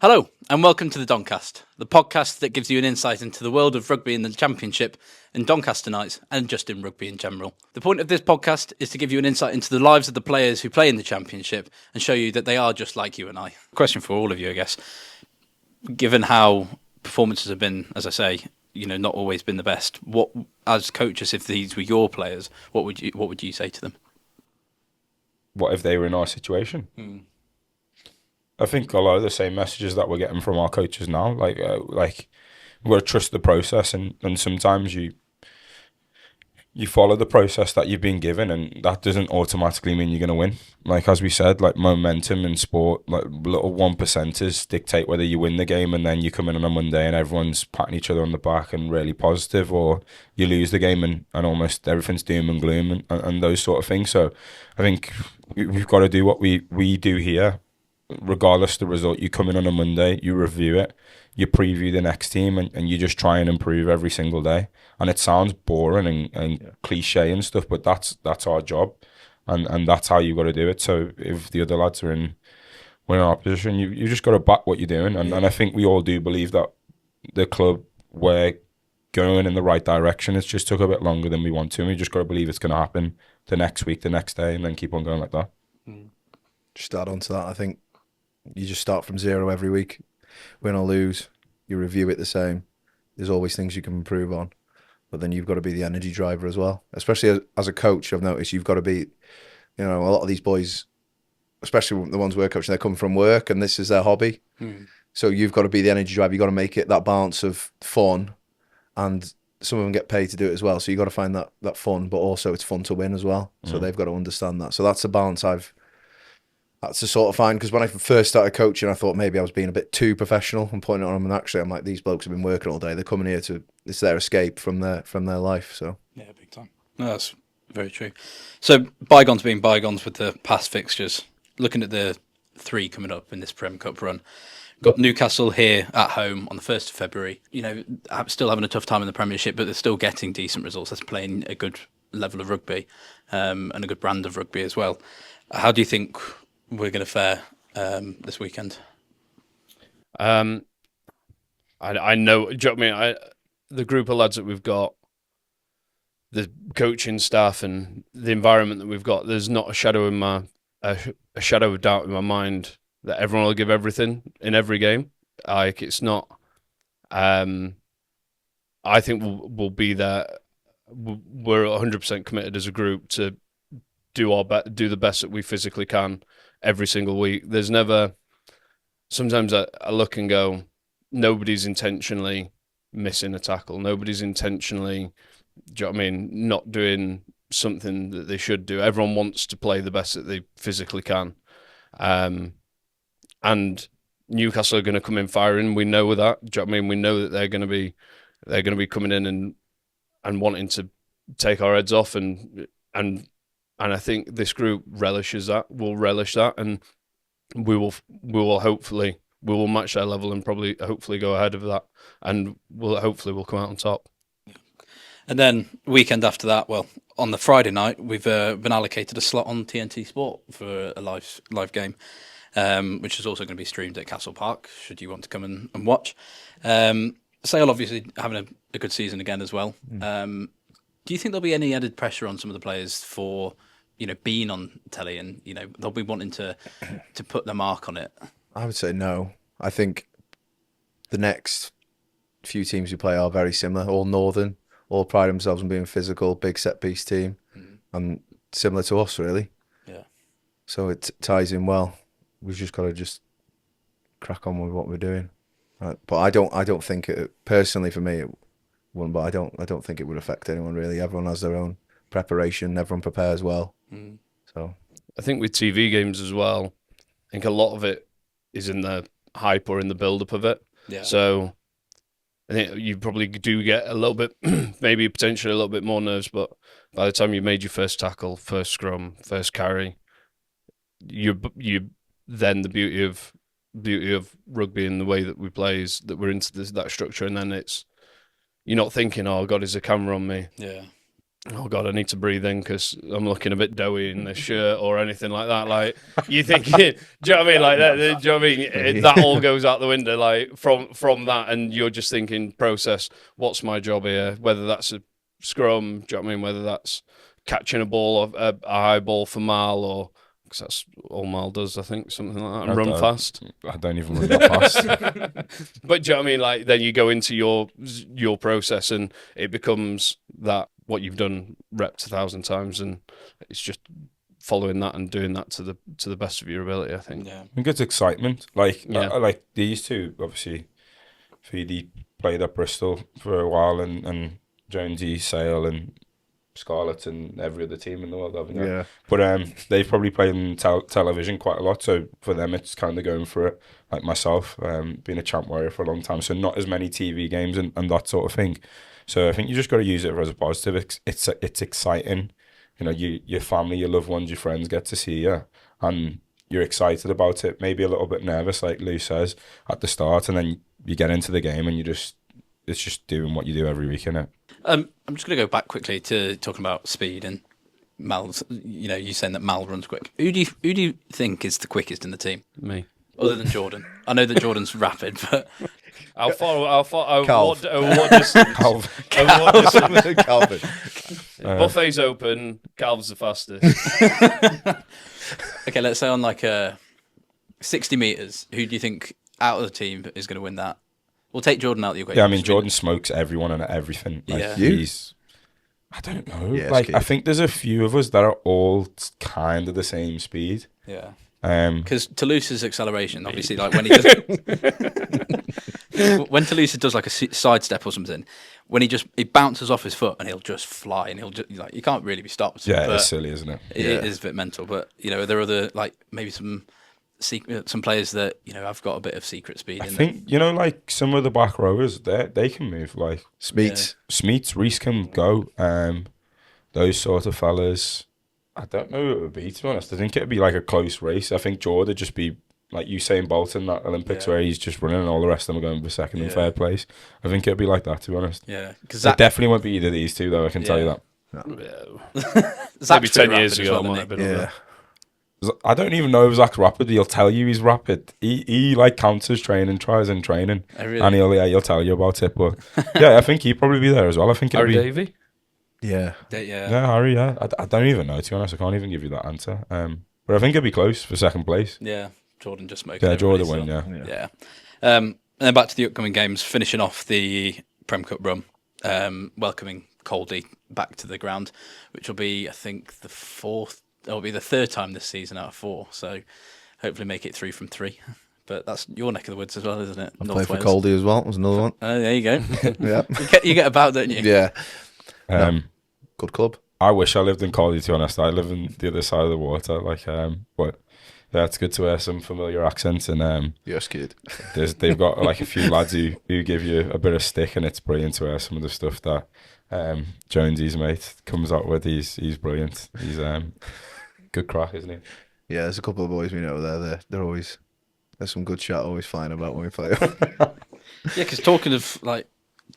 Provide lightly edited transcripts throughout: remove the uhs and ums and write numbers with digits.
Hello, and welcome to the Doncast, the podcast that gives you an insight into the world of rugby in the Championship and Doncaster nights, and just in rugby in general. The point of this podcast is to give you an insight into the lives of the players who play in the Championship and show you that they are just like you and I. Question for all of you, I guess. Given how performances have been, as I say, not always been the best, what, as coaches, if these were your players, what would you say to them? What if they were in our situation? I think a lot of the same messages that we're getting from our coaches now, like we've got to trust the process, and sometimes you follow the process that you've been given, and that doesn't automatically mean you're going to win. Like, as we said, like momentum in sport, like little 1%ers dictate whether you win the game, and then you come in on a Monday and everyone's patting each other on the back and really positive, or you lose the game and almost everything's doom and gloom and those sort of things. So I think we've got to do what we do here. Regardless of the result, you come in on a Monday, you review it, you preview the next team, and you just try and improve every single day. And it sounds boring and cliche and stuff, but that's our job, and that's how you got to do it. So if the other lads are in our position, you just got to back what you're doing. And I think we all do believe that the club, we're going in the right direction. It's just took a bit longer than we want to, and we just got to believe it's going to happen the next week, the next day, and then keep on going like that. Just add on to that, I think you just start from zero every week. Win or lose, you review it the same. There's always things you can improve on, but then you've got to be the energy driver as well. Especially as a coach, I've noticed you've got to be, a lot of these boys, especially the ones we're coaching, they come from work and this is their hobby. So you've got to be the energy driver. You've got to make it that balance of fun, and some of them get paid to do it as well. So you've got to find that fun, but also it's fun to win as well. So they've got to understand that. So that's the balance that's the sort of fine, because when I first started coaching, I thought maybe I was being a bit too professional and pointing it on them, and actually I'm like, these blokes have been working all day. They're coming here it's their escape from their life. So yeah, big time. No, that's very true. So bygones being bygones with the past fixtures, looking at the three coming up in this Prem Cup run, got Newcastle here at home on the 1st of February. Still having a tough time in the Premiership, but they're still getting decent results. They're playing a good level of rugby and a good brand of rugby as well. How do you think we're going to fare this weekend? I know. Do you know what I mean? The group of lads that we've got, the coaching staff, and the environment that we've got. There's not a shadow a shadow of doubt in my mind that everyone will give everything in every game. Like, it's not. I think we'll be there. We're 100% committed as a group to do the best that we physically can every single week. There's never. Sometimes I look and go, nobody's intentionally missing a tackle. Nobody's intentionally, do you know what I mean, not doing something that they should do. Everyone wants to play the best that they physically can. And Newcastle are going to come in firing. We know that. Do you know what I mean? We know that they're going to be coming in and wanting to take our heads off, and I think this group relishes that. Will relish that, and we will hopefully match their level and probably hopefully go ahead of that, and we'll come out on top. And then weekend after that, well, on the Friday night, we've been allocated a slot on TNT Sport for a live game, which is also going to be streamed at Castle Park, should you want to come and watch. Sale obviously having a good season again as well. Do you think there'll be any added pressure on some of the players for being on telly, and they'll be wanting to put their mark on it? I would say no. I think the next few teams we play are very similar, all northern, all pride themselves on being physical, big set piece team, and similar to us really. Yeah. So it ties in well. We've just got to crack on with what we're doing. But I don't think it, personally for me, it wouldn't. But I don't think it would affect anyone really. Everyone has their own preparation. Everyone prepares well. So I think with TV games as well, I think a lot of it is in the hype or in the build-up of it. Yeah. So I think you probably do get a little bit, maybe potentially a little bit more nerves, but by the time you made your first tackle, first scrum, first carry, you then the beauty of rugby and the way that we play is that we're into that structure, and then you're not thinking, oh God, is a camera on me? Yeah. oh God, I need to breathe in because I'm looking a bit doughy in this shirt or anything like that. Like you think, do you know what I mean? Like that, do you know what I mean? That all goes out the window. Like from that, and you're just thinking, process. What's my job here? Whether that's a scrum, do you know what I mean? Whether that's catching a ball, a high ball for Mal, or because that's all Mal does, I think, something like that, and run fast. I don't even run that fast. But do you know what I mean? Like then you go into your process, and it becomes that what you've done repped 1,000 times, and it's just following that and doing that to the best of your ability. I think. Yeah. I think it's excitement. Like Yeah. like these two, obviously, Thiede played at Bristol for a while, and Jonesy, Sale, and Scarlett, and every other team in the world, haven't they? Yeah. But they've probably played on television quite a lot, so for them it's kind of going for it. Like myself, being a champ warrior for a long time, so not as many TV games and that sort of thing. So I think you just got to use it as a positive. It's exciting. You know, your family, your loved ones, your friends get to see you, and you're excited about it. Maybe a little bit nervous, like Lou says at the start, and then you get into the game and it's just doing what you do every week, innit? I'm just going to go back quickly to talking about speed and Mal's. You know, you saying that Mal runs quick. Who do you think is the quickest in the team, Me. other than Jordan? I know that Jordan's rapid, but I'll follow. Calv. What distance? Calvin. Buffet's open. Calv's the fastest. okay, let's say on like 60 meters, who do you think out of the team is going to win that? We'll take Jordan out of the equation. Yeah, I mean, Jordan smokes everyone and everything. Like, Yeah. he's... I don't know. Yeah, like, Skid. I think there's a few of us that are all kind of the same speed. Yeah. Because Toulouse's acceleration, obviously, like when he does, when Toulouse does like a sidestep or something, when he bounces off his foot and he'll just fly and he'll just like, you can't really be stopped. yeah, but it's silly, isn't it? It is a bit mental, but you know there are other like maybe some players that you know have got a bit of secret speed. I think you know, like some of the back rowers, they can move. Like Smeets. Reese can go. Those sort of fellas. I don't know who it would be, to be honest. I think it'd be like a close race. I think Jordan would just be like Usain Bolt in that Olympics where he's just running and all the rest of them are going for second and third place. I think it'd be like that, to be honest. Yeah, because It definitely won't be either of these two, though, I can tell you that. Maybe 10 years ago, I might have been. Yeah. I don't even know if Zach's rapid. He'll tell you he's rapid. He like counts his training, tries in training. Oh, really? And he'll tell you about it. But yeah, I think he'd probably be there as well. I think it'd Harry be... Davey? Yeah. Yeah, Harry, yeah. I don't even know, to be honest. I can't even give you that answer. But I think it'd be close for second place. Yeah, Jordan just smoked. Yeah, Jordan everybody, win, Yeah. And then back to the upcoming games, finishing off the Prem Cup run, welcoming Coldy back to the ground, which will be, I think, it'll be the third time this season out of 4. So hopefully make it 3 from 3. But that's your neck of the woods as well, isn't it? I North played for Wales. Coldy as well. Was another one. Oh, there you go. Yeah. you get about, don't you? Yeah. Um, Good club. I wish I lived in Coldy, to be honest. I live in the other side of the water. But yeah, it's good to hear some familiar accents. And Yes, kid. they've got like a few lads who give you a bit of stick, and it's brilliant to hear some of the stuff that Jonesy's mate comes out with. He's brilliant. He's good crack, isn't he? Yeah, there's a couple of boys we know there. They're always... There's some good chat always flying about when we play. Yeah, because talking of like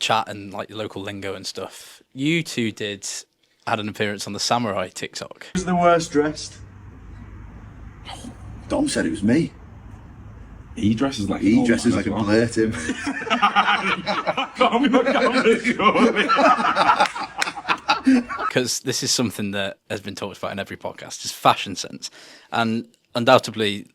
chat and like local lingo and stuff, you two had an appearance on the Samurai TikTok. Who's the worst dressed? Dom said it was me. He dresses like He dresses like a blurt him. Because this is something that has been talked about in every podcast, is fashion sense. And undoubtedly,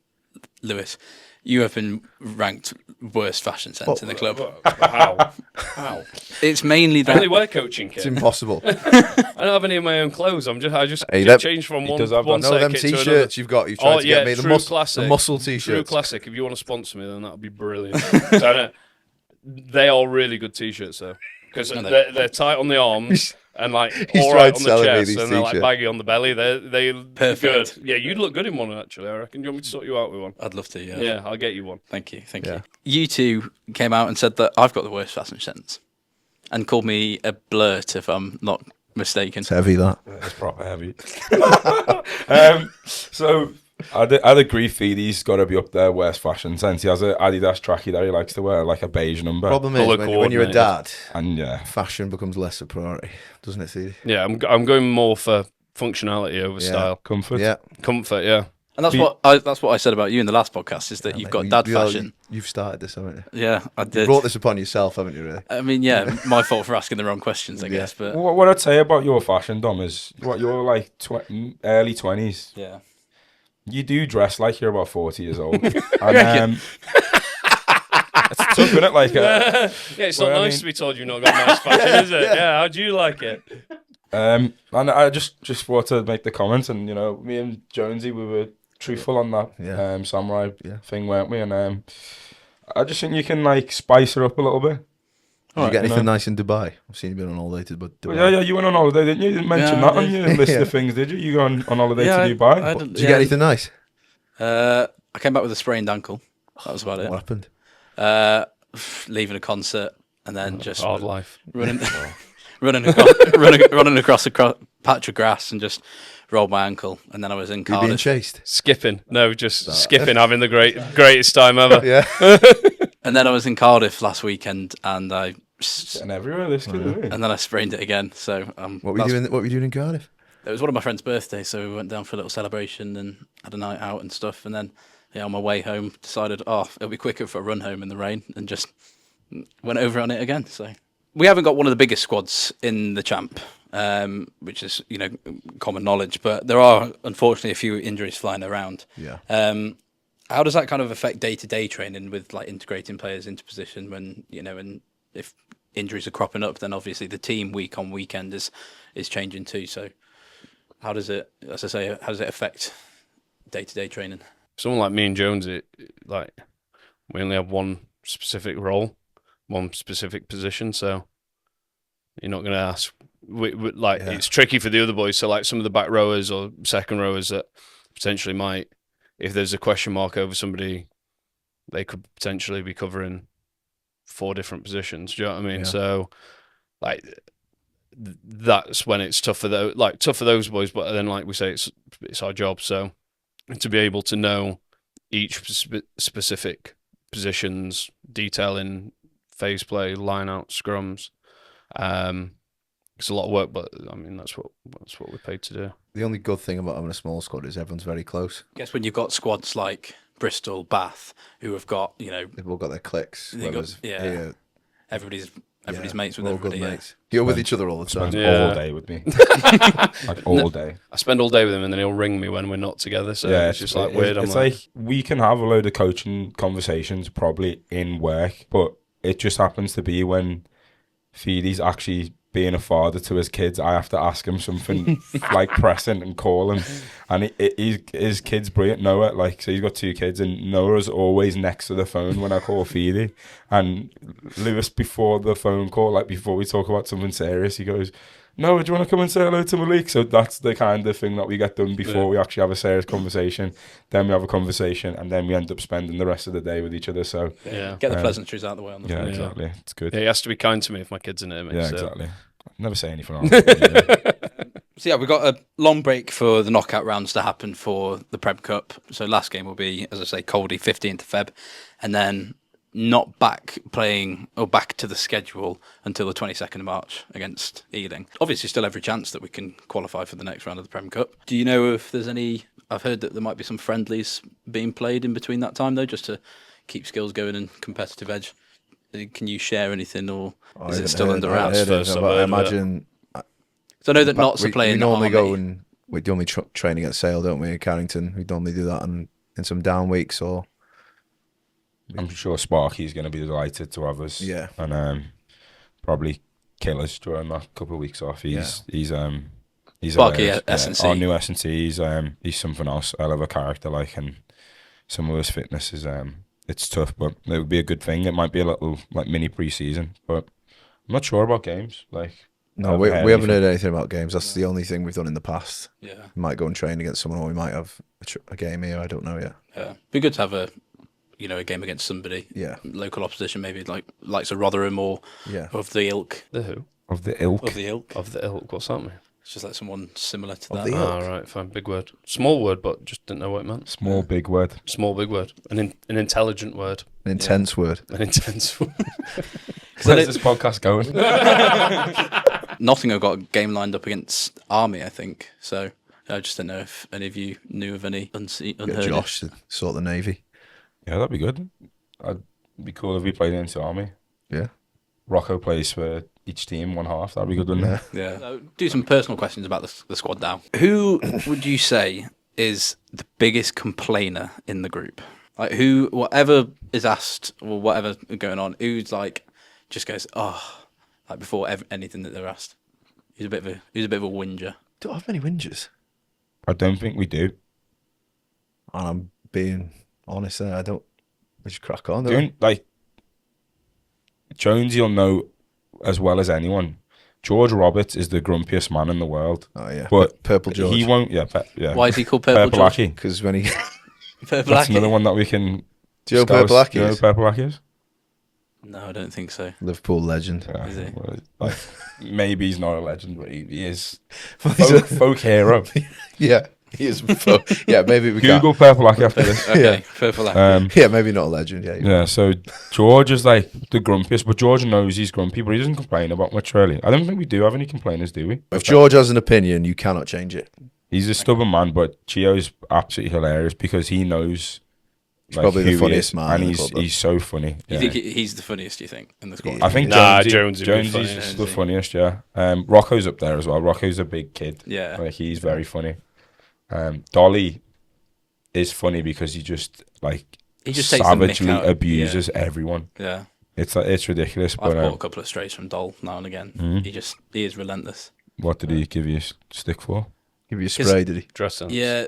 Lewis, you have been ranked worst fashion sense in the club. How? It's mainly I only that. wear coaching It's kit. impossible. I don't have any of my own clothes. I just Hey, get changed from one does have one that. No, set of them kit to another. t-shirts you've got. You've tried to get me True the Classic. muscle True t-shirts. Classic. If you want to sponsor me, then that would be brilliant. So, they are really good t-shirts though, because they're tight on the arms and like He's all right tried on the selling me chest, these and they're like t-shirts. baggy on the belly. They Perfect. good. Yeah, you'd look good in one actually. I reckon. Do you want me to sort you out with one? I'd love to, yeah. Yeah, I'll get you one. Thank you. Yeah. You two came out and said that I've got the worst fashion sense and called me a blurt, if I'm not mistaken. It's heavy, that. It's proper heavy. So I'd agree. Thiede's got to be up there, worst fashion sense. He has an Adidas trackie that he likes to wear, like a beige number. Problem is, Colour when you're a dad, And yeah, fashion becomes less a priority, doesn't it, Thiede? Yeah, I'm going more for functionality over Yeah. style. comfort. Yeah. Comfort, yeah. And that's what I said about you in the last podcast is that you've got dad fashion. You've started this, haven't you? Yeah, I You did. brought this upon yourself, haven't you, really? I mean, yeah, my fault for asking the wrong questions, I Yeah. guess. But What I'd say about your fashion, Dom, is what you're like early 20s. yeah, You do dress like you're about 40 years old. And it's tough, isn't it? Like, Yeah, it's not well, I nice mean- to be told you've not got nice fashion, is it? Yeah, how do you like it? and I just thought to make the comment, and me and Jonesy, we were truthful on that samurai thing, weren't we? And I just think you can like spice her up a little bit. Did you get anything nice in Dubai? I've seen you been on holiday to Dubai. Well, yeah, you went on holiday, didn't you? You didn't mention Yeah, I that on did. your list Yeah. of things, did you? You go on holiday Yeah, to Dubai. I Did you get anything nice? I came back with a sprained ankle. That was about it. What happened? Leaving a concert and then just Hard life. running, running across a patch of grass and just rolled my ankle. And then I was in You being Cardiff. chased? Skipping. No, just skipping, having the greatest time ever. Yeah. And then I was in Cardiff last weekend, and And everywhere, this kid, isn't he? and then I sprained it again. So What were you doing in Cardiff? it was one of my friend's birthdays, so we went down for a little celebration and had a night out and stuff. And then, on my way home, decided, it'll be quicker for a run home in the rain, and just went over on it again. So we haven't got one of the biggest squads in the champ, which is common knowledge. But there are unfortunately a few injuries flying around. Yeah. How does that kind of affect day-to-day training with like integrating players into position when and if injuries are cropping up, then obviously the team week on weekend is changing too. So how does it, as I say, how does it affect day-to-day training? Someone like me and Jones, we only have one specific role, one specific position, so you're not going to ask. It's tricky for the other boys. So like some of the back rowers or second rowers that potentially might, if there's a question mark over somebody, they could potentially be covering 4 different positions. Do you know what I mean? Yeah. So like that's when it's tough for those boys. But then, like we say, it's our job. So to be able to know each specific positions, detailing, phase play, line out, scrums, it's a lot of work. But I mean, that's what we're paid to do. The only good thing about having a small squad is everyone's very close. I guess when you've got squads like Bristol, Bath, who have got They've all got their cliques. They got- whereas yeah. here, everybody's yeah, mates with we're all everybody. good Yeah. mates. You're with each other all the time. Spends Yeah. all day with me. Like all day. I spend all day with him, and then he'll ring me when we're not together. So Yeah, it's just like weird. It's like we can have a load of coaching conversations probably in work, but it just happens to be when Thiede's actually being a father to his kids, I have to ask him something like pressing and call him. And his kid's brilliant, Noah. Like, so he's got 2 kids, and Noah's always next to the phone when I call Thiede. And Lewis, before the phone call, like before we talk about something serious, he goes, "No, do you want to come and say hello to Maliq?" So that's the kind of thing that we get done before we actually have a serious conversation. Then we have a conversation, and then we end up spending the rest of the day with each other. So yeah. Get the pleasantries out of the way on the yeah, phone. exactly. It's good. Yeah, he has to be kind to me if my kid's in it. Yeah, So. exactly. Never say anything wrong. Yeah. So we've got a long break for the knockout rounds to happen for the Prem Cup. So last game will be, as I say, Coldy, 15th of Feb, and then not back playing or back to the schedule until the 22nd of March against Ealing. Obviously, still every chance that we can qualify for the next round of the Prem Cup. Do you know if there's any? I've heard that there might be some friendlies being played in between that time, though, just to keep skills going and competitive edge. Can you share anything, or is it still under wraps? I imagine. So I know that Knots are playing. We normally Army. go and we normally train against Sale, don't we? In Carrington, we normally do that in some down weeks or. I'm sure Sparky's going to be delighted to have us. Yeah. And probably kill us during that couple of weeks off. He's Sparky, hilarious. S&C. Our new S&C. He's something else. I love a character and some of his fitness is it's tough, but it would be a good thing. It might be a little mini pre-season, but I'm not sure about games. No, we haven't heard anything about games. That's the only thing we've done in the past. Yeah. We might go and train against someone, or we might have a game here. I don't know yet. Yeah. Be good to have a game against somebody. Yeah. Local opposition, maybe likes of Rotherham or Yeah. of the ilk. The who? Of the ilk. Of the ilk. Of the ilk. What's that mean? It's just like someone similar to Of that. the- Ah, right, fine. Big word. Small word, but just didn't know what it meant. Small, big word. Small, big word. An intelligent word. An intense word. An intense word. Where's this podcast going? Nottingham got a game lined up against Army, I think. So I just don't know if any of you knew of any Get unheard. Josh to sort the Navy. Yeah, that'd be good. It'd be cool if we played into Army. Yeah. Rocco plays for each team, one half. That'd be good, wouldn't Yeah. it? Yeah. So do some personal questions about the squad now. Who would you say is the biggest complainer in the group? Like who, whatever is asked or whatever is going on, who's like just goes, oh, like before anything that they're asked. He's a bit of a whinger. Don't have many whingers. I don't think we do. And I'm being honest there. I don't. We just crack on. Don't we? Doing, like, Jones, you'll know as well as anyone. George Roberts is the grumpiest man in the world. Oh yeah. But Purple George. he won't. Yeah, yeah. Why is he called Purple George? Aki. Because when he. Purple That's Aki? another one that we can. Do you know scouse. Purple Aki Do you know is? who Purple Aki is? No, I don't think so. Liverpool legend. Yeah, Is he? well, like, maybe he's not a legend, but he is He's a- folk hero. Yeah. He is. Yeah. Maybe we Google can't. Purple Aki after this. Okay, Yeah. Purple Aki. Yeah. Maybe not a legend. Yeah. Yeah, so George is like the grumpiest, but George knows he's grumpy, but he doesn't complain about much really. I don't think we do have any complainers, do we? If George has an opinion, you cannot change it. He's a stubborn man, but Chio's absolutely hilarious because he knows. Like, probably the who he funniest is, man and in the he's club, though. he's so funny. You Yeah. think he's the funniest? Do you think in the squad? I think Nah, Jonesy, Jonesy would be Jonesy's funny, the Jonesy. funniest. Yeah, Rocco's up there as well. Rocco's a big kid. Yeah. Like he's very funny. Dolly is funny because he just He just takes the mick savagely out. abuses everyone. Yeah. It's ridiculous. I've But bought a couple of strays from Dol now and again. Mhm. He is relentless. what did he give you a stick for? Give you a spray, did he? Dress sense. Yeah,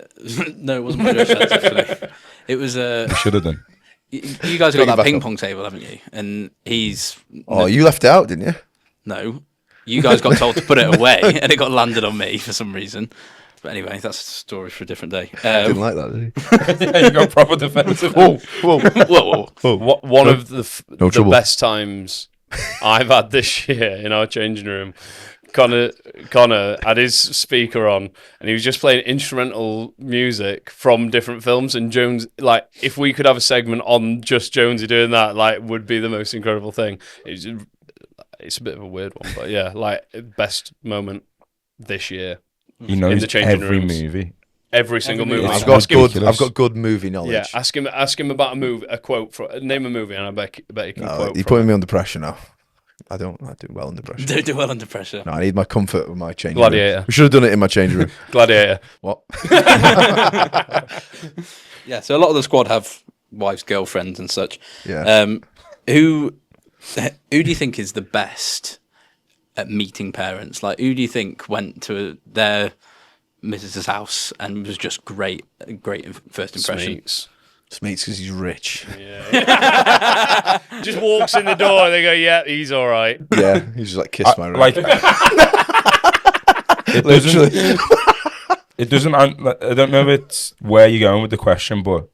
no, it wasn't my dress sense, actually. It was He should have done. you guys Bring got it that back ping up. pong table, haven't you? And he's Oh, you left it out, didn't you? no. You guys got told to put it away, and it got landed on me for some reason. But anyway, that's a story for a different day. Didn't like that, did he? Yeah, you got proper defensive. Whoa. One of the trouble. best times I've had this year in our changing room. Connor had his speaker on and he was just playing instrumental music from different films, and Jones, like, if we could have a segment on just Jonesy doing that, like, would be the most incredible thing. It's a bit of a weird one, but yeah, like, best moment this year. He In knows the changing every rooms. movie. Every single movie. It's I've got ridiculous. good. I've got good movie knowledge. Yeah, ask him about a quote name a movie, and I bet he can No, quote. you're from putting it. me under pressure now. I do well under pressure. Don't do well under pressure. No, I need my comfort with my changing Gladiator. room. We should have done it in my changing room. Gladiator. What? Yeah, so a lot of the squad have wives, girlfriends, and such. Yeah. Who do you think is the best at meeting parents? Like, who do you think went to their missus's house and was just great first impression? Smeets. Smeets because he's rich. Yeah. Just walks in the door and they go, yeah, he's all right. Yeah, he's just like, kiss my ring. Like, it Literally. doesn't. It doesn't. I don't know if it's where you're going with the question, but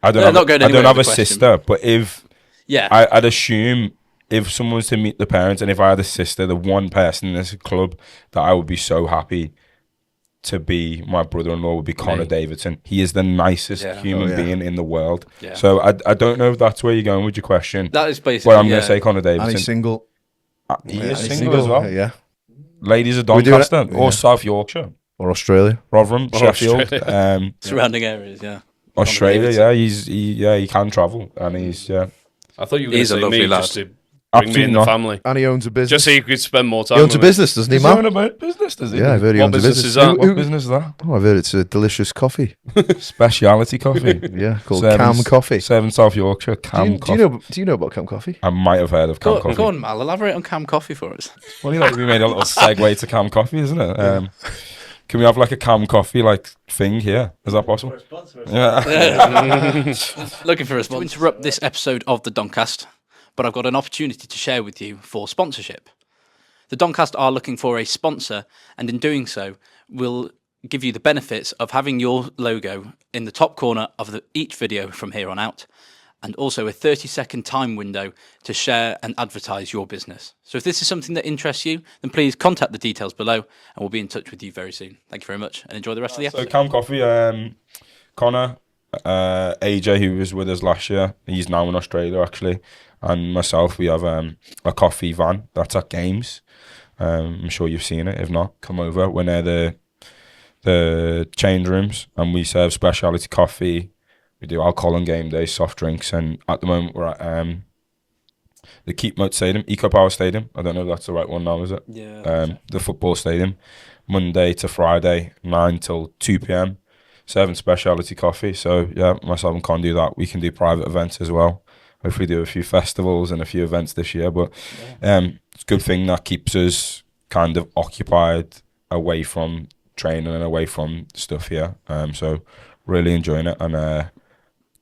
I don't. No, have, not going I don't anywhere have a with the question. sister, but if Yeah. I'd assume if someone was to meet the parents, and if I had a sister, the one person in this club that I would be so happy to be my brother-in-law would be Connor Davidson. He is the nicest Yeah. human Oh, yeah. being in the world. Yeah. So I don't know if that's where you're going with your question, That is basically. but I'm going to say Connor And he's Davidson. single. He Yeah, is he's single as well. Yeah. Ladies of We're doing it. Doncaster Yeah. or South Yorkshire, Or Australia. Rotherham, Or Sheffield, Australia. surrounding areas. Yeah. Australia. Connor Yeah, he can travel, and he's I thought you were going He's to a say lovely me lad. just to bring me Absolutely in the not. family. And he owns a business. Just so you could spend more time He owns a with business, doesn't he, He's man? on about business, does he? Yeah, I've heard he What owns a business business. is that? What business is that? Oh, I've heard it's a delicious coffee. Speciality coffee. Yeah, called Serving- Cam Coffee. Serving South Yorkshire, Cam Do Coffee. you know about Cam Coffee? I might have heard of Cam Go, Coffee. go on, Mal. Elaborate on Cam Coffee for us. Funny, like we made a little segue to Cam Coffee, isn't it? Can we have like a Cam Coffee like thing here? Is that possible? Yeah. Looking for us to interrupt this episode of the Doncast, but I've got an opportunity to share with you for sponsorship. The Doncast are looking for a sponsor, and in doing so, will give you the benefits of having your logo in the top corner of each video from here on out. and also a 30-second time window to share and advertise your business. So if this is something that interests you, then please contact the details below and we'll be in touch with you very soon. Thank you very much and enjoy the rest of the So episode. Cam Coffee, Connor, AJ, who was with us last year, he's now in Australia actually, and myself, we have a coffee van that's at games. I'm sure you've seen it. If not, come over. We're near the change rooms, and we serve specialty coffee. We do alcohol on game days, soft drinks, and at the moment we're at the Keepmoat Stadium, Eco Power Stadium. I don't know if that's the right one now, is it? Yeah. The football stadium, Monday to Friday, 9 till 2 p.m. Serving specialty coffee. So yeah, myself and Con do that. We can do private events as well. Hopefully do a few festivals and a few events this year. But it's a good thing that keeps us kind of occupied away from training and away from stuff here. So really enjoying it. And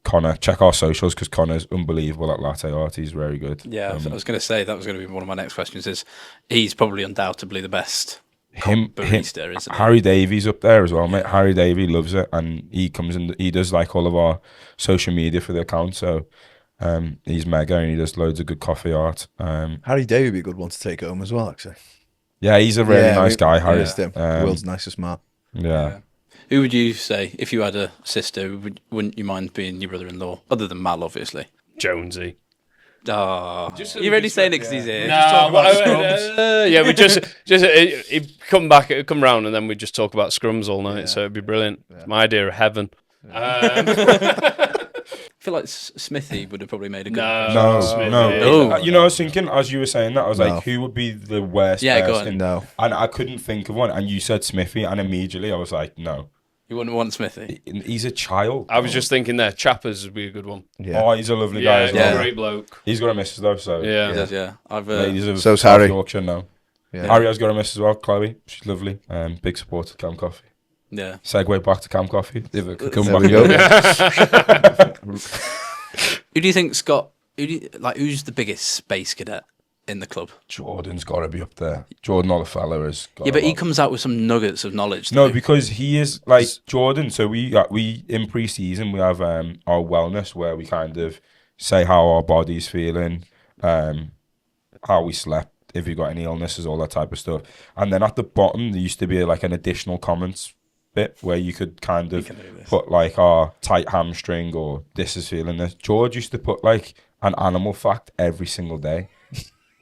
Connor, check our socials because Connor's unbelievable at latte art. He's very good. Yeah, I was going to say that was going to be one of my next questions. Is he's probably undoubtedly the best barista, isn't he? Harry Davies up there as well, mate. Harry Davey loves it, and he comes in. He does like all of our social media for the account. So he's mega, and he does loads of good coffee art. Harry Day would be a good one to take home as well, actually. Yeah, he's a really nice guy, Harry. World's nicest man. Yeah. Who would you say, if you had a sister, wouldn't you mind being your brother-in-law? Other than Mal, obviously. Jonesy. You're really saying it because he's here. Yeah, we just he'd come round, and then we'd just talk about scrums all night. So it'd be brilliant. It's my idea of heaven. I feel like Smithy would have probably made a good No. You know, I was thinking, as you were saying that, I was like, who would be the worst person? No. And I couldn't think of one. And you said Smithy, and immediately I was like, no. You wouldn't want Smithy? He's a child. I was just thinking there, Chappers would be a good one. Yeah. Oh, he's a lovely guy as well. Great bloke. He's got a missus though, so. Yeah. He does, yeah. So's Harry. Yorkshire now. Yeah. Harry has got a missus as well, Chloe. She's lovely. Big supporter of Cam Coffee. Yeah. Segue back to Cam Coffee. If it could come There back. we go. Who do you think, Scott? Who's the biggest space cadet in the club? Jordan's got to be up there. Jordan Olafella has got. Yeah, but he comes out with some nuggets of knowledge. No, because he is like Jordan. So we in pre-season we have our wellness where we kind of say how our body's feeling, how we slept, if you got any illnesses, all that type of stuff. And then at the bottom there used to be like an additional comments bit where you could kind of put like our tight hamstring or this is feeling this. George used to put like an animal fact every single day.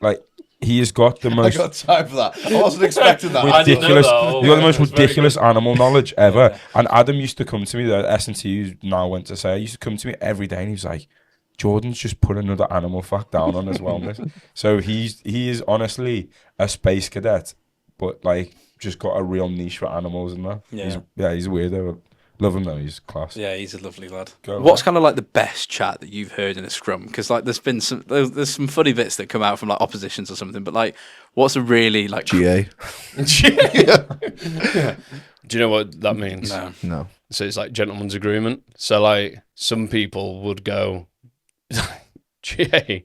Like he has got the most. I got time for that. I wasn't expecting that. Ridiculous. He You got the most ridiculous animal knowledge ever. And Adam used to come to me. The S&T who now went to say, used to come to me every day, and he was like, "Jordan's just put another animal fact down on his wellness." So he is honestly a space cadet, but like just got a real niche for animals and that. Yeah. He's a weirdo. Love him though. He's class. Yeah, he's a lovely lad. Go What's kind of like the best chat that you've heard in a scrum? Because like there's some funny bits that come out from like oppositions or something, but like what's a really like GA. Do you know what that means? No. So it's like gentleman's agreement. So like some people would go GA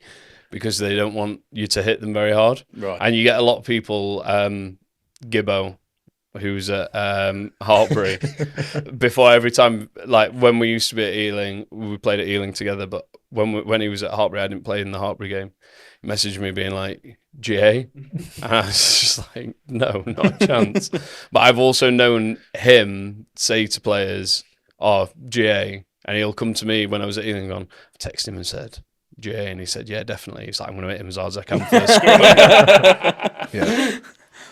because they don't want you to hit them very hard. Right. And you get a lot of people, Gibbo, who's at Hartbury, before every time, like when we used to be at Ealing, we played at Ealing together, but when he was at Hartbury, I didn't play in the Hartbury game. He messaged me being like, GA? And I was just like, no, not a chance. But I've also known him say to players, oh, GA, and he'll come to me when I was at Ealing on, I texted him and said, GA, and he said, yeah, definitely. He's like, I'm going to hit him as hard as I can for this scrum. Yeah.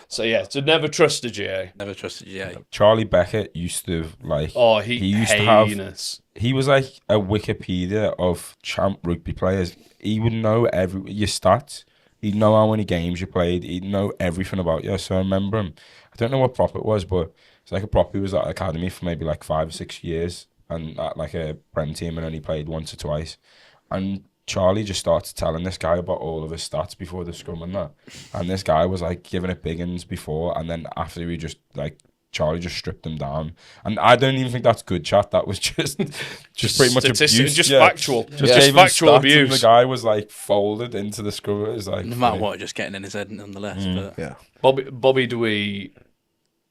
So yeah, to never trust a GA. Never trusted GA. Charlie Beckett used to like. Oh, he used heinous. to have. He was like a Wikipedia of champ rugby players. He would know your stats. He'd know how many games you played. He'd know everything about you. So I remember him. I don't know what prop it was, but it's like a prop who was at academy for maybe like 5 or 6 years and at like a Prem team and only played once or twice. And Charlie just started telling this guy about all of his stats before the scrum and that. And this guy was like giving it big uns before, and then after we just like Charlie just stripped him down. And I don't even think that's good chat. That was just pretty much abuse. Just factual. Just factual stats, abuse. and the guy was like folded into the scrum. It was like No matter what, just getting in his head nonetheless. But Yeah. Bobby Dewey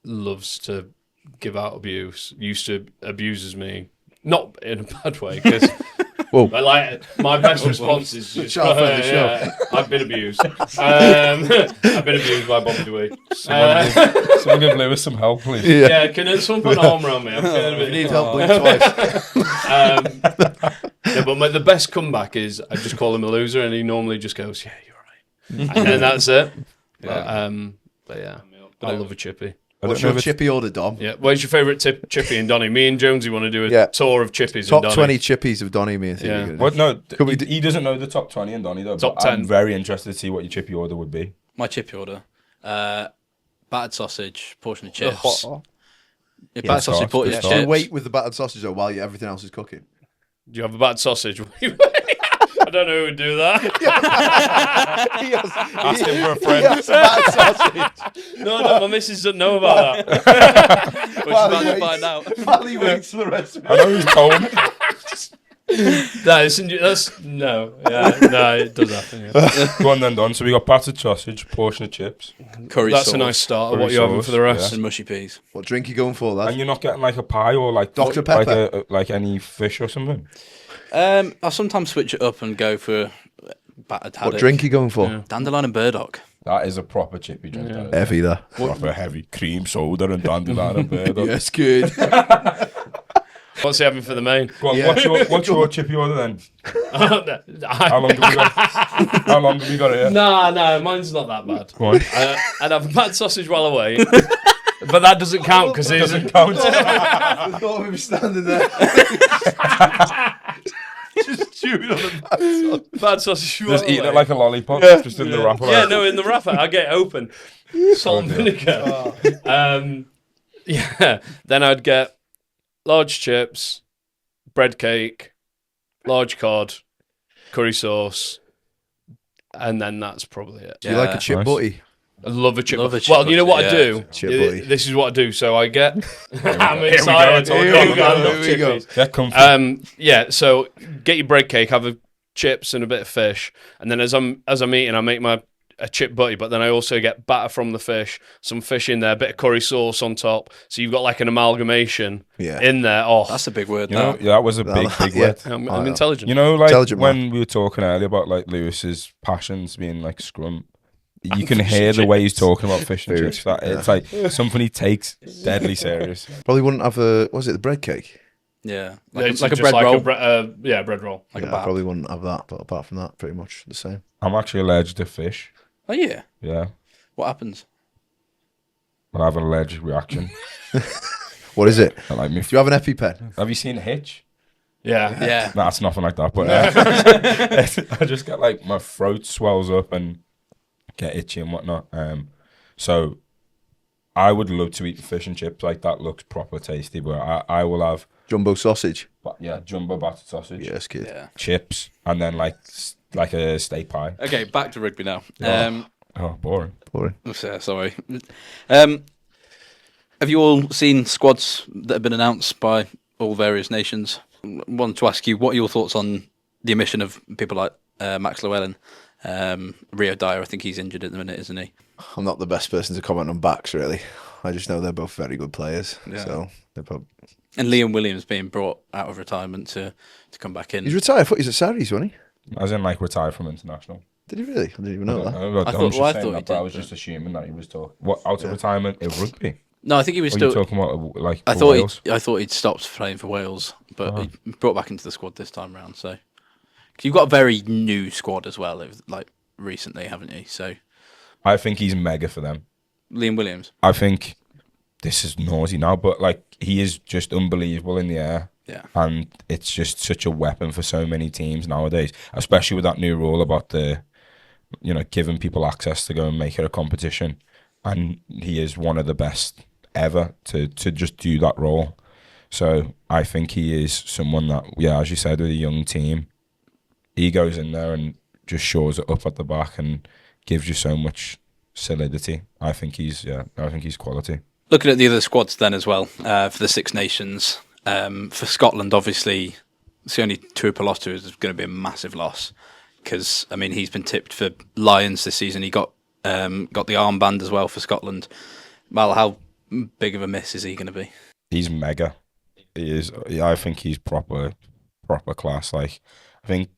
loves to give out abuse. Used to abuses me, not in a bad way, because Whoa. But like, my best response is just, Shut up, friend, the show. yeah, I've been abused. I've been abused by Bobby Dewey. Someone give Lewis some help, please. Yeah, can someone put an arm around me? I'm feeling a bit. You need help, blink twice. Yeah, but the best comeback is I just call him a loser, and he normally just goes, "Yeah, you're right," and then that's it. But yeah, I love a chippy. What's your chippy order, Dom? Yeah, what's your favourite chippy and Donny? Me and Jonesy want to do a tour of chippies. Top and Donny. 20 chippies of Donny, me and Thiede. Yeah. Gonna do. What? No, Could we he doesn't know the top 20 and Donny though. Top but 10. I'm very interested to see what your chippy order would be. My chippy order: battered sausage, portion of chips. Yeah, battered sausage, portion of Do you chips. wait with the battered sausage though while everything else is cooking? Do you have a bad sausage? I don't know who would do that. Ask him for a friend. Yes, battered sausage. No, my missus doesn't know about that. Which is about to find out. While he waits for the rest of it. I know he's cold. No, it does happen. Yeah. Go on then, Don. So we got battered sausage, portion of chips, Curry That's sauce a nice start. Curry What you having sauce, for the rest? and mushy peas. What drink you going for, lad? and you're not getting like a pie or like Dr. like Pepper. like any fish or something. I sometimes switch it up and go for battered haddock. What drink you going for? Yeah. Dandelion and burdock. That is a proper chippy drink. Yeah. that is. Heavy, that. Proper heavy cream soda and dandelion and burdock. Yes, good. What's he having for the main? Go on, Yeah. what's your chippy order then? How How long have we got? How long have we got here? No, mine's not that bad. Go on. I'd have a bad sausage while away, but that doesn't count because it Doesn't isn't. count. I thought of him standing there. Just chewing on the back. Bad sausage while Just eating away. it like a lollipop, just in the wrapper. Yeah, like. no, in the wrapper. I get it open. Salt and vinegar. Yeah. Then I'd get large chips, bread cake, large cod, curry sauce, and then that's probably it. Do you like a Yeah. chip Nice. butty? I love a chip. Love a chip well, you know what butty, I do? Chip butty. This is what I do. So I get. I'm Here we go, excited. here we go, I love here we go. chippies. Get comfy. Yeah. So get your bread cake, have a chips and a bit of fish, and then as I'm eating, I make a chip butty. But then I also get batter from the fish, some fish in there, a bit of curry sauce on top. So you've got like an amalgamation Yeah. in there. Oh, That's a big word. You know, That. that was a big Yeah. word. I'm intelligent. You know, like Intelligent when we were talking earlier about like Lewis's passions being like scrum, you can hear the way he's talking about fish and Food. chips. That it's like something he takes deadly serious. Probably wouldn't have a, was it the bread cake? Yeah, It's like a just bread roll. bread roll. Like a Yeah, I bat. probably wouldn't have that, but apart from that, pretty much the same. I'm actually allergic to fish. Oh yeah. Yeah, What happens? but I have an allergic reaction. What is it? I like me. Do you have an EpiPen? Have you seen Hitch? Yeah. Yeah. Nah, it's nothing like that. But I just get like my throat swells up and get itchy and whatnot. So I would love to eat fish and chips. Like that looks proper tasty. But I will have, Jumbo sausage. jumbo battered sausage, Yes, kid. Yeah. chips, and then like a steak pie. Okay, back to rugby now. Oh, boring. Boring. Sorry. Have you all seen squads that have been announced by all various nations? I want to ask you, what are your thoughts on the omission of people like Max Llewellyn? Rio Dyer, I think he's injured at the minute, isn't he? I'm not the best person to comment on backs, really. I just know they're both very good players. Yeah. So they're probably... And Liam Williams being brought out of retirement to come back in. He's retired. I thought he was at Sarries, wasn't he? As in like retired from international. Did he really? I didn't even know that. I thought he but I did, was but- just assuming that he was talking. What, out of retirement in rugby? No, I think he was Or still. you talking about like I for thought Wales? I thought he'd stopped playing for Wales, but he brought back into the squad this time round. So 'cause you've got a very new squad as well, like recently, haven't you? So I think he's mega for them. Liam Williams, I think this is naughty now, but like he is just unbelievable in the air. yeah, And it's just such a weapon for so many teams nowadays, especially with that new rule about giving people access to go and make it a competition. And he is one of the best ever to just do that role. So I think he is someone that, as you said, with a young team, he goes in there and just shores it up at the back and gives you so much solidity. I think he's quality. Looking at the other squads then as well for the Six Nations. For Scotland, obviously, Sione Tuipulotu is going to be a massive loss because I mean he's been tipped for Lions this season. He got the armband as well for Scotland. Well, how big of a miss is he going to be? He's mega. He is. I think he's proper proper class. Like, I think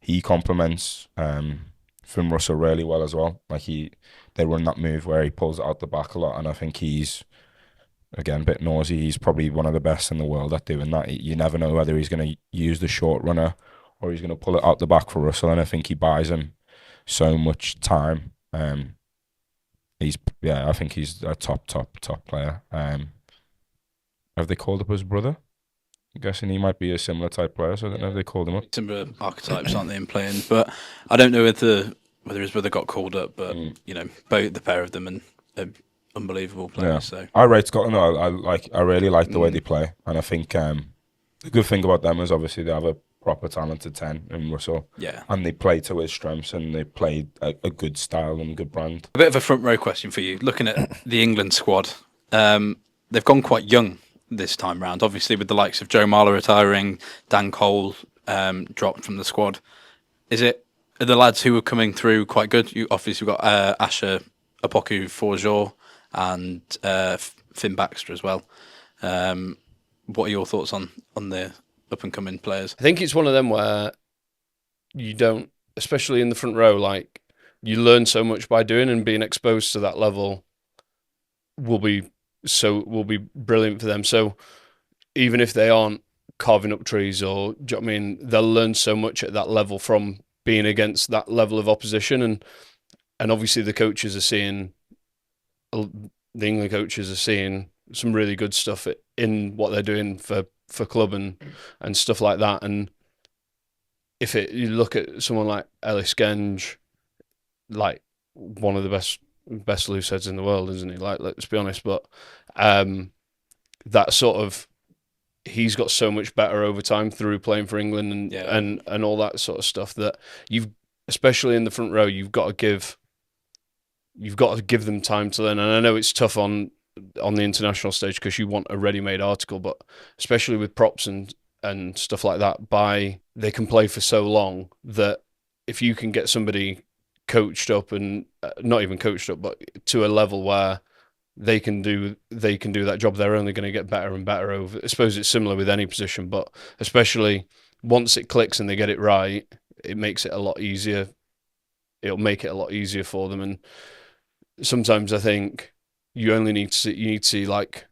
he complements Finn Russell really well as well. Like they run that move where he pulls it out the back a lot, and I think he's, again, a bit noisy. He's probably one of the best in the world at doing that. You never know whether he's going to use the short runner or he's going to pull it out the back for Russell, and I think he buys him so much time. I think he's a top player. Have they called up his brother? I'm guessing he might be a similar type player, so I don't know if they called him up. Similar archetypes, aren't they, in playing? But I don't know whether his brother got called up, but both the pair of them are unbelievable players. Yeah. So I rate Scotland. I really like the way they play, and I think the good thing about them is obviously they have a proper talented 10 in Russell. Yeah. And they play to his strengths, and they play a good style and a good brand. A bit of a front row question for you. Looking at the England squad, they've gone quite young this time round. Obviously, with the likes of Joe Marler retiring, Dan Cole dropped from the squad. Are the lads who are coming through quite good? Obviously, you've got Asher Apoku Forgeot and Finn Baxter as well. What are your thoughts on the up and coming players? I think it's one of them where you don't, especially in the front row, like you learn so much by doing, and being exposed to that level will be brilliant for them. So even if they aren't carving up trees, or do you know what I mean, they'll learn so much at that level from being against that level of opposition, and obviously the coaches are seeing, the England coaches are seeing some really good stuff in what they're doing for club and stuff like that. And if you look at someone like Ellis Genge, like one of the best loose heads in the world, isn't he? Like, let's be honest. But that sort of, he's got so much better over time through playing for England and all that sort of stuff, that you've, especially in the front row, you've got to give them time to learn. And I know it's tough on the international stage because you want a ready-made article, but especially with props and stuff like that, they can play for so long that if you can get somebody coached up, and not even coached up, but to a level where they can do that job, they're only going to get better and better over. I suppose it's similar with any position, but especially once it clicks and they get it right, it makes it a lot easier. It'll make it a lot easier for them. And sometimes I think you need to see like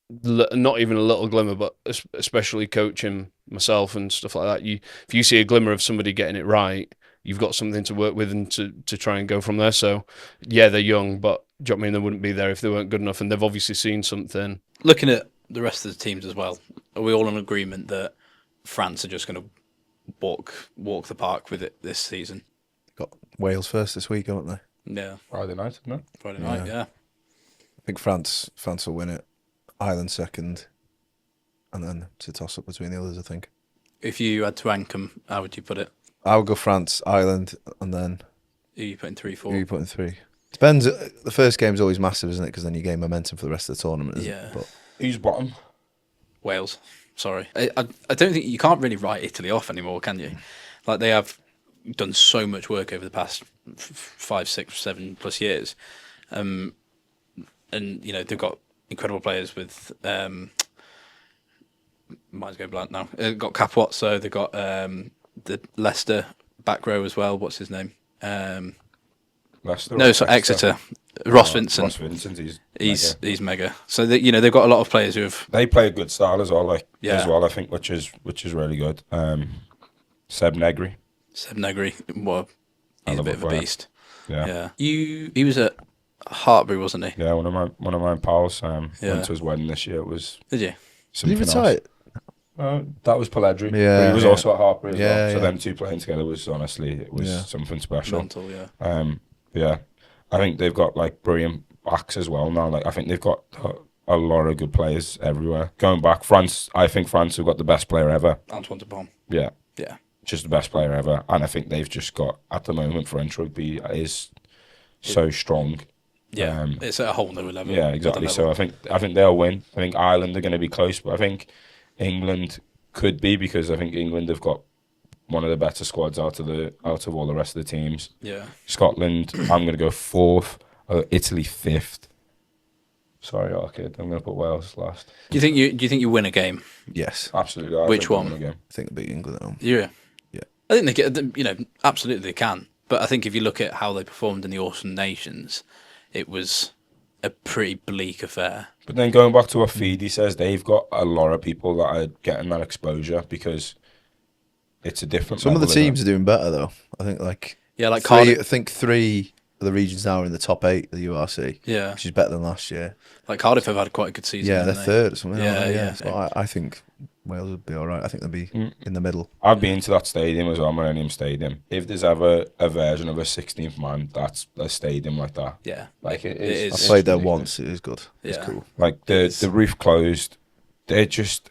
not even a little glimmer, but especially coaching myself and stuff like that. If you see a glimmer of somebody getting it right, you've got something to work with and to try and go from there. So yeah, they're young, but do you know what I mean? They wouldn't be there if they weren't good enough, and they've obviously seen something. Looking at the rest of the teams as well, are we all in agreement that France are just going to walk the park with it this season? Got Wales first this week, haven't they? Yeah. Friday night, isn't it? Friday night, yeah. I think France will win it. Ireland second, and then it's a toss up between the others, I think. If you had to rank them, how would you put it? I would go France, Ireland, and then Who are you putting 3, 4? who are you putting 3? Depends. The first game's always massive, isn't it? Because then you gain momentum for the rest of the tournament. Isn't Yeah. It? But Who's bottom? Wales. Sorry. I don't think you can't really write Italy off anymore, can you? Like, they have done so much work over the past 5, 6, 7 plus years. And, they've got incredible players with... mine's going blank now. They've got Capuozzo. They've got the Leicester back row as well. What's his name? Leicester? No, so Exeter. Ross Vincent. Ross Vincent, He's mega. So they've got a lot of players who have. They play a good style as well, I think, which is really good. Seb Negri. Seb Negri, well, he's a bit of a beast. Yeah. He was at Hartbury, wasn't he? Yeah, one of my pals went to his wedding this year. It was Did you? did he something retire? else. That was Pelledri. Yeah, But he was yeah. also at Hartbury as well. So Yeah. them two playing together was honestly something special. Mental, yeah. Yeah, I think they've got like brilliant backs as well now. Like, I think they've got a lot of good players everywhere. Going back, France. I think France have got the best player ever. Antoine Dupont. Yeah, Yeah. just the best player ever. And I think they've just got, at the moment, French rugby is so strong. Yeah, it's at a whole new level. Yeah, exactly. So I think they'll win. I think Ireland are going to be close, but I think England could be, because I think England have got one of the better squads out of all the rest of the teams. Yeah. Scotland, I'm going to go 4th. Italy 5th. Sorry, Arcade. I'm going to put Wales last. Do you think you win a game? Yes. Absolutely. I Which think they'll one? win a game. I think they'll beat England at home. Yeah. Yeah. I think they get, absolutely they can. But I think if you look at how they performed in the Autumn Nations, it was a pretty bleak affair. But then going back to what Thiede says, they've got a lot of people that are getting that exposure because it's a different. Some of the level, isn't teams it? are doing better though. I think like Yeah, like three, Cardiff. I think 3 of the regions now are in the top 8 of the URC. Yeah. Which is better than last year. Like Cardiff have had quite a good season. Yeah, they're haven't they? third or something. Yeah, aren't they? yeah. So I think Wales would be all right. I think they'll be in the middle. I've been to that stadium as well, Millennium Stadium. If there's ever a version of a 16th man, that's a stadium like that. Yeah. Like it It is. is. I played there ridiculous. once. It is good. It's Yeah. cool. Like It is. the roof closed. They're just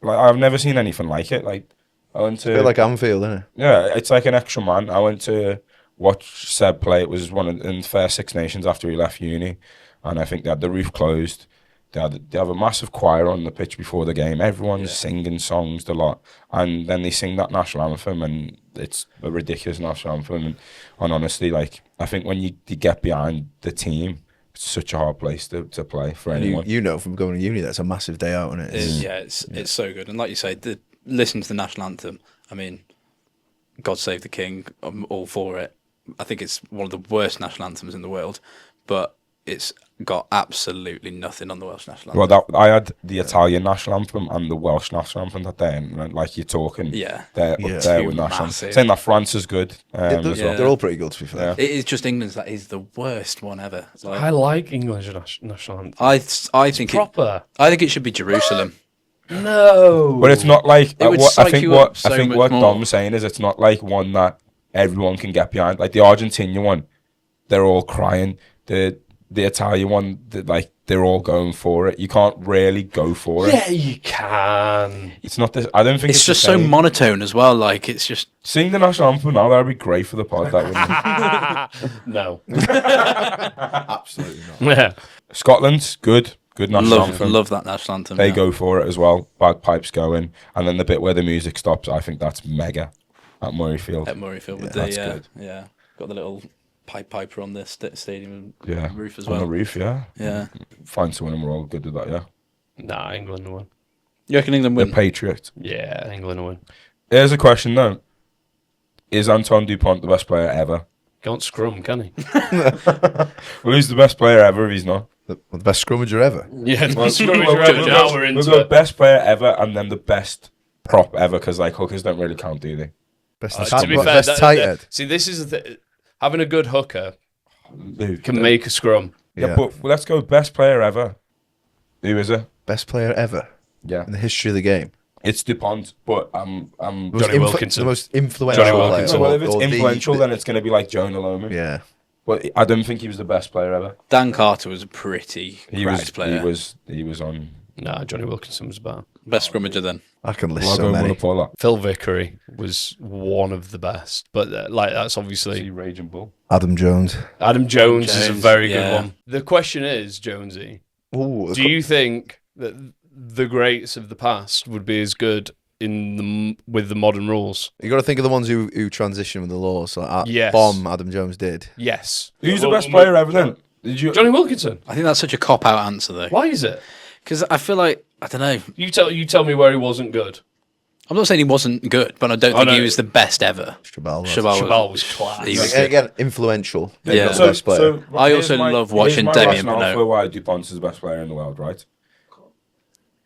like I've never seen anything like it. Like I went It's a bit to like Anfield, isn't it? yeah, it's like an extra man. I went to watch Seb play. It was one of in the first Six Nations after he left uni, and I think they had the roof closed. They have a massive choir on the pitch before the game. Everyone's singing songs a lot, and then they sing that national anthem, and it's a ridiculous national anthem. And honestly, like I think when you get behind the team, it's such a hard place to play for And anyone. you know from going to uni, that's a massive day out, isn't it? It's so good. And like you say, listen to the national anthem. I mean, God Save the King. I'm all for it. I think it's one of the worst national anthems in the world, but it's got absolutely nothing on the Welsh national anthem. Well, I had the Italian national anthem and the Welsh national anthem that day, and like you're talking, Yeah. they're Yeah. up there Too with national. massive. Saying that France is good they're, as well. they're all pretty good, to be fair. Yeah. It is just England's that is the worst one ever. Like, I like English national anthem. I think Proper. I think it should be Jerusalem. No. But it's not like It would what I psych think. you What up so I think much what more. Dom's saying is it's not like one that everyone can get behind. Like the Argentinian one, they're all crying. The Italian one, they're all going for it. You can't really go for it. Yeah, you can. It's not this. I don't think It's it's just the so same. monotone as well. Like it's just Sing the national anthem now. That'd be great for the pod. That wouldn't it? No. Absolutely not. Yeah. Scotland's good national anthem. love that national anthem. They yeah. go for it as well. Bagpipes going, and then the bit where the music stops. I think that's mega at Murrayfield. at Murrayfield with that's the good. got the little piper on the stadium Yeah, roof as on well. the roof. Yeah, Yeah. find someone and we're all good with that. Yeah, Nah, England will win. You reckon England the win? Patriot. Yeah, England will win. Here's a question though: is Antoine Dupont the best player ever? Can't scrum, can he? Well, who's the best player ever if he's not? The best scrummager ever. Yeah, the Well, scrummage we'll round. Now go- we're we'll into go it. best player ever, and then the best prop ever, because like hookers don't really count, do they? Best, To be fair, best tight head. see, this is the having a good hooker Who? can make a scrum. Yeah, but let's go best player ever. Who is it? Best player ever Yeah, in the history of the game. it's Dupont, but I'm Johnny Wilkinson. The most influential Johnny player. Wilkinson. well, if it's or the- influential, then it's going to be like Jonah Loman. Yeah. But I don't think he was the best player ever. Dan Carter was a pretty He cracked was. player. He was on. Nah, Johnny Wilkinson was better. Best scrummager then. I can list Well, so many. Paula. Phil Vickery was one of the best, but like that's obviously Raging Bull. Adam Jones. Adam Jones is a Jones, very yeah. good one. The question is, Jonesy, Ooh, do you think that the greats of the past would be as good with the modern rules? You got to think of the ones who transition with the laws. Like Yes. Bomb, Adam Jones did. Yes. Who's the Well, best player ever then? Did you? Johnny Wilkinson. I think that's such a cop out answer though, Why is it? because I feel like I don't know. You tell me where he wasn't good. I'm not saying he wasn't good, but I don't think he no. was the best ever. Chabal. Chabal was class. He was Again, influential. Yeah. Not the best player. I here's also love watching here's my Damien rationale Penaud. for why Dupont's the best player in the world, right?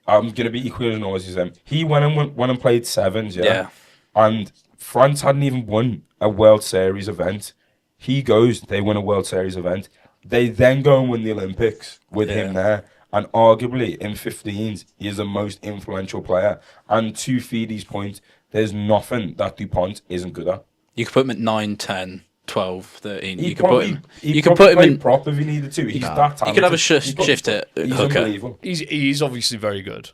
I'm gonna be equally as noisy as him. He went and played sevens, Yeah. and France hadn't even won a World Series event. He goes, they win a World Series event. They then go and win the Olympics with him there. And arguably, in 15s, he is the most influential player. And to Thiede's point, there's nothing that Dupont isn't good at. You could put him at 9, 10, 12, 13. He You could put him. He You could probably put him in. play prop if he needed to. He's that talented. You could have a He's got- shift at He's hooker. unbelievable. He's obviously very good,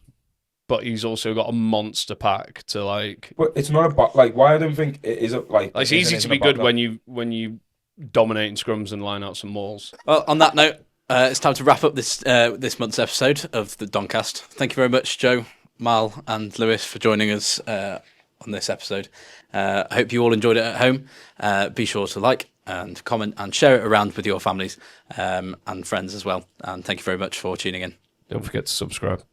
but he's also got a monster pack to like. But it's not about like why I don't think it is like. It's easy to be good when you dominate in scrums and line out some mauls. Well, on that note, it's time to wrap up this month's episode of the Doncast. Thank you very much, Joe, Mal, and Lewis for joining us on this episode. I hope you all enjoyed it at home. Be sure to like and comment and share it around with your families and friends as well. And thank you very much for tuning in. Don't forget to subscribe.